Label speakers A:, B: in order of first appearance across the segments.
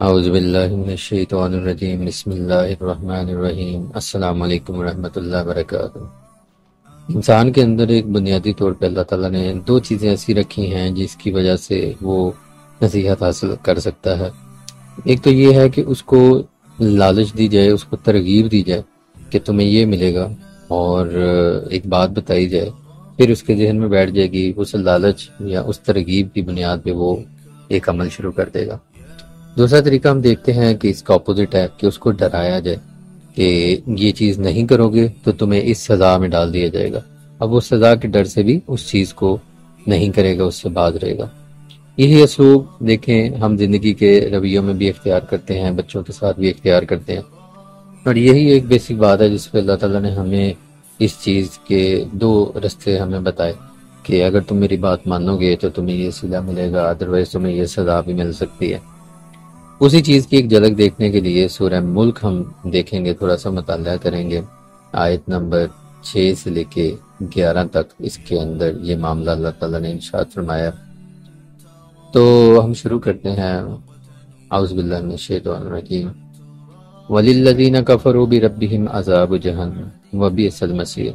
A: اعوذ باللہ من الشیطان الرجیم، بسم اللہ الرحمن الرحیم، السلام علیکم ورحمۃ اللہ وبرکاتہ۔ انسان کے اندر ایک بنیادی طور پہ اللہ تعالیٰ نے دو چیزیں ایسی رکھی ہیں جس کی وجہ سے وہ نصیحت حاصل کر سکتا ہے۔ ایک تو یہ ہے کہ اس کو لالچ دی جائے، اس کو ترغیب دی جائے کہ تمہیں یہ ملے گا، اور ایک بات بتائی جائے، پھر اس کے ذہن میں بیٹھ جائے گی، اس لالچ یا اس ترغیب کی بنیاد پہ وہ ایک عمل شروع کر دے گا۔ دوسرا طریقہ ہم دیکھتے ہیں کہ اس کا اپوزٹ ہے کہ اس کو ڈرایا جائے کہ یہ چیز نہیں کرو گے تو تمہیں اس سزا میں ڈال دیا جائے گا۔ اب وہ سزا کے ڈر سے بھی اس چیز کو نہیں کرے گا، اس سے باز رہے گا۔ یہی اسلوب دیکھیں ہم زندگی کے رویوں میں بھی اختیار کرتے ہیں، بچوں کے ساتھ بھی اختیار کرتے ہیں، اور یہی ایک بیسک بات ہے جس پہ اللہ تعالیٰ نے ہمیں اس چیز کے دو رستے ہمیں بتائے کہ اگر تم میری بات مانو گے تو تمہیں یہ صلہ ملے گا، ادروائز تمہیں یہ سزا بھی مل سکتی ہے۔ اسی چیز کی ایک جھلک دیکھنے کے لیے سورہ ملک ہم دیکھیں گے، تھوڑا سا مطالعہ کریں گے۔ آیت نمبر 6 سے لے کے 11 تک اس کے اندر یہ معاملہ اللہ تعالیٰ نے ارشاد فرمایا۔ تو ہم شروع کرتے ہیں۔ اعوذ باللہ من الشیطان الرجیم۔ وَلِلَّذِينَ كَفَرُوا بِرَبِّهِمْ عَذَابُ جَهَنَّمَ وَبِئْسَ الْمَصِيرُ۔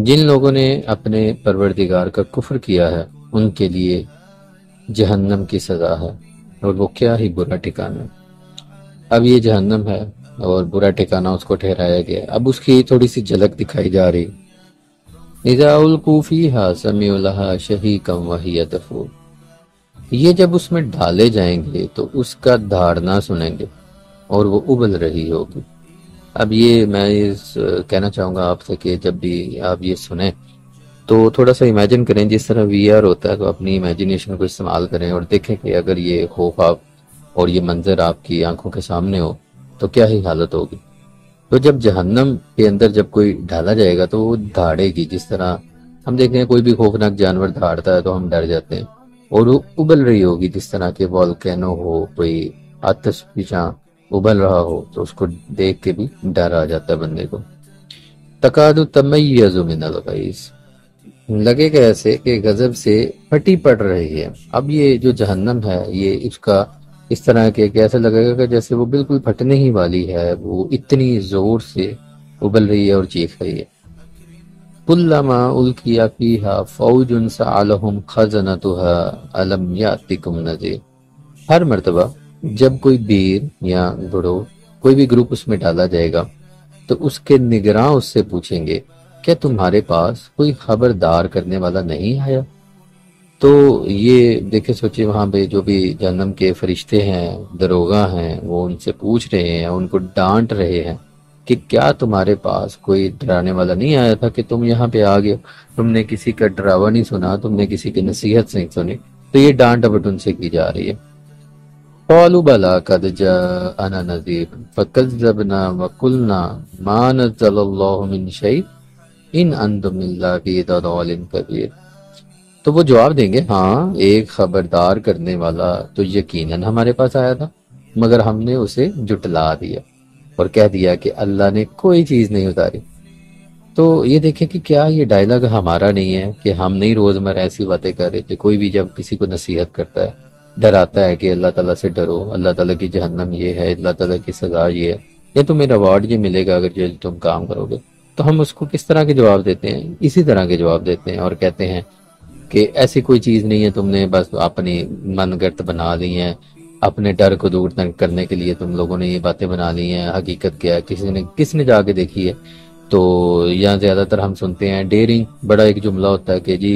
A: جن لوگوں نے اپنے پروردگار کا کفر کیا ہے ان کے لیے جہنم کی سزا ہے، اور وہ کیا ہی برا ٹھکانہ۔ اب یہ جہنم ہے اور برا ٹھکانہ اس کو ٹھہرایا گیا۔ اب اس کی تھوڑی سی جھلک دکھائی جا رہی۔ اذا القوا فیہا سمعوا لہا شہیقا وہی تفور۔ یہ جب اس میں ڈالے جائیں گے تو اس کا دھاڑنا سنیں گے اور وہ ابل رہی ہوگی۔ اب یہ میں کہنا چاہوں گا آپ سے کہ جب بھی آپ یہ سنیں تو تھوڑا سا امیجن کریں، جس طرح وی آر ہوتا ہے تو اپنی امیجنیشن کو استعمال کریں اور دیکھیں کہ اگر یہ خوف آپ اور یہ منظر آپ کی آنکھوں کے سامنے ہو تو کیا ہی حالت ہوگی۔ تو جب جہنم کے اندر جب کوئی ڈالا جائے گا تو وہ دھاڑے گی، جس طرح ہم دیکھتے ہیں کوئی بھی خوفناک جانور دھاڑتا ہے تو ہم ڈر جاتے ہیں، اور وہ ابل رہی ہوگی، جس طرح کہ والکینو ہو، کوئی آتش فشاں ابل رہا ہو تو اس کو دیکھ کے بھی ڈر آ جاتا ہے بندے کو۔ تکاد تمیز من الغیظ، لگے گا ایسے کہ غضب سے پھٹی پڑ رہی ہے۔ اب یہ جو جہنم ہے یہ اس کا اس طرح کہ ایسا لگے گا کہ جیسے وہ بالکل پھٹنے ہی والی ہے، وہ اتنی زور سے ابل رہی ہے اور چیخ رہی ہے۔ کلما القی فیہا فوج سألہم خزنتها الم یاتکم نذیر۔ ہر مرتبہ جب کوئی بیر یا گروہ، کوئی بھی گروپ اس میں ڈالا جائے گا تو اس کے نگراں اس سے پوچھیں گے کیا تمہارے پاس کوئی خبردار کرنے والا نہیں آیا؟ تو یہ دیکھیں سوچے، وہاں پہ جو بھی جہنم کے فرشتے ہیں، دروغہ ہیں، وہ ان سے پوچھ رہے ہیں، ان کو ڈانٹ رہے ہیں کہ کیا تمہارے پاس کوئی ڈرانے والا نہیں آیا تھا کہ تم یہاں پہ آ گئے، تم نے کسی کا ڈراوا نہیں سنا، تم نے کسی کی نصیحت نہیں سنی۔ تو یہ ڈانٹ اب ان سے کی جا رہی ہے۔ قالوا بلا قد جاءنا نذیر فکذبنا وقلنا ما نزل اللہ من شیء ان انتم الا فی ضلال کبیر۔ تو وہ جواب دیں گے، ہاں ایک خبردار کرنے والا تو یقیناً ہمارے پاس آیا تھا، مگر ہم نے اسے جٹلا دیا اور کہہ دیا کہ اللہ نے کوئی چیز نہیں اتاری۔ تو یہ دیکھیں کہ کیا یہ ڈائلاگ ہمارا نہیں ہے کہ ہم نہیں روزمرہ ایسی باتیں کر رہے تھے۔ کوئی بھی جب کسی کو نصیحت کرتا ہے، ڈراتا ہے کہ اللہ تعالیٰ سے ڈرو، اللہ تعالیٰ کی جہنم یہ ہے، اللہ تعالیٰ کی سزا یہ ہے، یا تمہیں ریوارڈ یہ ملے گا اگر جو تم کام کرو گے، تو ہم اس کو کس طرح کے جواب دیتے ہیں؟ اسی طرح کے جواب دیتے ہیں اور کہتے ہیں کہ ایسی کوئی چیز نہیں ہے، تم نے بس اپنی من گڑت بنا لی ہیں، اپنے ڈر کو دور کرنے کے لیے تم لوگوں نے یہ باتیں بنا لی ہیں، حقیقت کیا ہے کس نے جا کے دیکھی ہے؟ تو یہاں زیادہ تر ہم سنتے ہیں ڈیرنگ، بڑا ایک جملہ ہوتا ہے کہ جی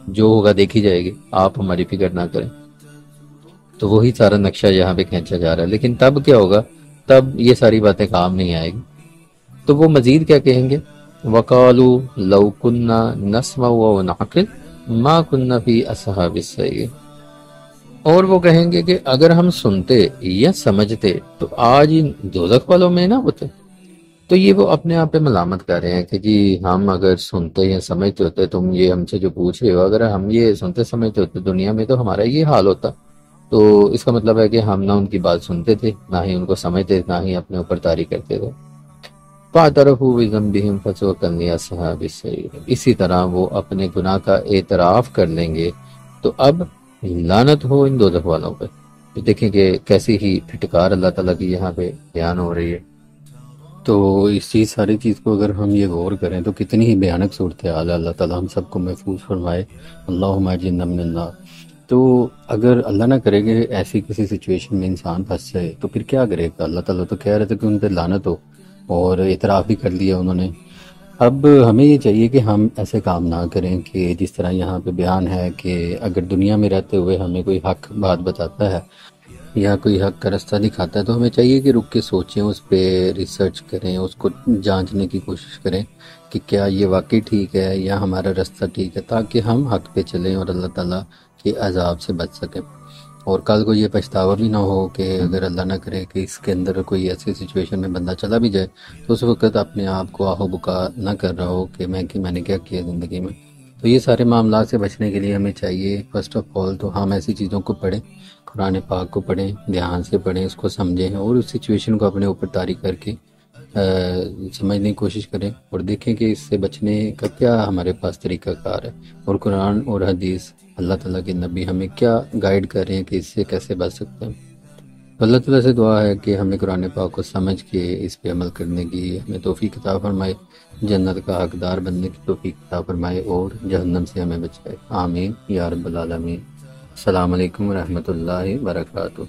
A: جو ہوگا دیکھی جائے گی، آپ ہماری فکر نہ کریں۔ تو وہی سارا نقشہ یہاں پہ کھینچا جا رہا ہے، لیکن تب کیا ہوگا؟ تب یہ ساری باتیں کام نہیں آئے گی۔ تو وہ مزید کیا کہیں گے؟ وَقَالُوا لَوْ كُنَّا نَسْمَعُ وَنَعْقِلُ مَا كُنَّا فِي أَصْحَابِ السَّعِيرِ۔ اور وہ کہیں گے کہ اگر ہم سنتے یا سمجھتے تو آج ان دوزخ والوں میں نہ ہوتے۔ تو یہ وہ اپنے آپ پہ ملامت کر رہے ہیں کہ جی ہم اگر سنتے یا سمجھتے ہوتے، تم یہ ہم سے جو پوچھ رہے ہو، اگر ہم یہ سنتے سمجھتے ہوتے دنیا میں تو ہمارا یہ حال ہوتا۔ تو اس کا مطلب ہے کہ ہم نہ ان کی بات سنتے تھے، نہ ہی ان کو سمجھتے، نہ ہی اپنے اوپر طاری کرتے تھے۔ فَاعْتَرَفُوا بِذَنبِهِمْ فَسُحْقًا لِّأَصْحَابِ السَّعِيرِ۔ اسی طرح وہ اپنے گناہ کا اعتراف کر لیں گے تو اب لعنت ہو ان دوزخ والوں پہ۔ دیکھیں کہ کیسی ہی پھٹکار اللہ تعالیٰ کی یہاں پہ بیان ہو رہی ہے۔ تو اس چیز ساری چیز کو اگر ہم یہ غور کریں تو کتنی ہی بھیانک صورتحال ہے۔ اللہ تعالیٰ ہم سب کو محفوظ فرمائے، اللہم اجرنا من النار۔ تو اگر اللہ نہ کرے کہ ایسی کسی سچویشن میں انسان پھنس جائے تو پھر کیا کرے گا؟ اللہ تعالیٰ تو کہہ رہے تھے کہ ان پہ لعنت ہو، اور اعتراف بھی کر لیا انہوں نے۔ اب ہمیں یہ چاہیے کہ ہم ایسے کام نہ کریں کہ جس طرح یہاں پہ بیان ہے کہ اگر دنیا میں رہتے ہوئے ہمیں کوئی حق بات بتاتا ہے یا کوئی حق کا رستہ دکھاتا ہے تو ہمیں چاہیے کہ رک کے سوچیں، اس پہ ریسرچ کریں، اس کو جانچنے کی کوشش کریں کہ کیا یہ واقعی ٹھیک ہے یا ہمارا رستہ ٹھیک ہے، تاکہ ہم حق پہ چلیں اور اللہ تعالیٰ کے عذاب سے بچ سکیں، اور کل کو یہ پچھتاوا بھی نہ ہو کہ اگر اللہ نہ کرے کہ اس کے اندر کوئی ایسی سچویشن میں بندہ چلا بھی جائے تو اس وقت اپنے آپ کو آہو بکا نہ کر رہا ہو کہ میں نے کیا کیا زندگی میں۔ تو یہ سارے معاملات سے بچنے کے لیے ہمیں چاہیے فرسٹ آف آل تو ہم ایسی چیزوں کو پڑھیں، قرآن پاک کو پڑھیں، دھیان سے پڑھیں، اس کو سمجھیں اور اس سچویشن کو اپنے اوپر طاری کر کے سمجھنے کی کوشش کریں، اور دیکھیں کہ اس سے بچنے کا کیا ہمارے پاس طریقہ کار ہے، اور قرآن اور حدیث اللہ تعالیٰ کے نبی ہمیں کیا گائیڈ کر رہے ہیں کہ اس سے کیسے بچ سکتے ہیں۔ تو اللہ تعالیٰ سے دعا ہے کہ ہمیں قرآن پاک کو سمجھ کے اس پہ عمل کرنے کی ہمیں توفیق عطا فرمائے، جنت کا حقدار بننے کی توفیق عطا فرمائے، اور جہنم سے ہمیں بچائے، آمین یا رب العالمین۔ السلام علیکم ورحمۃ اللہ وبرکاتہ۔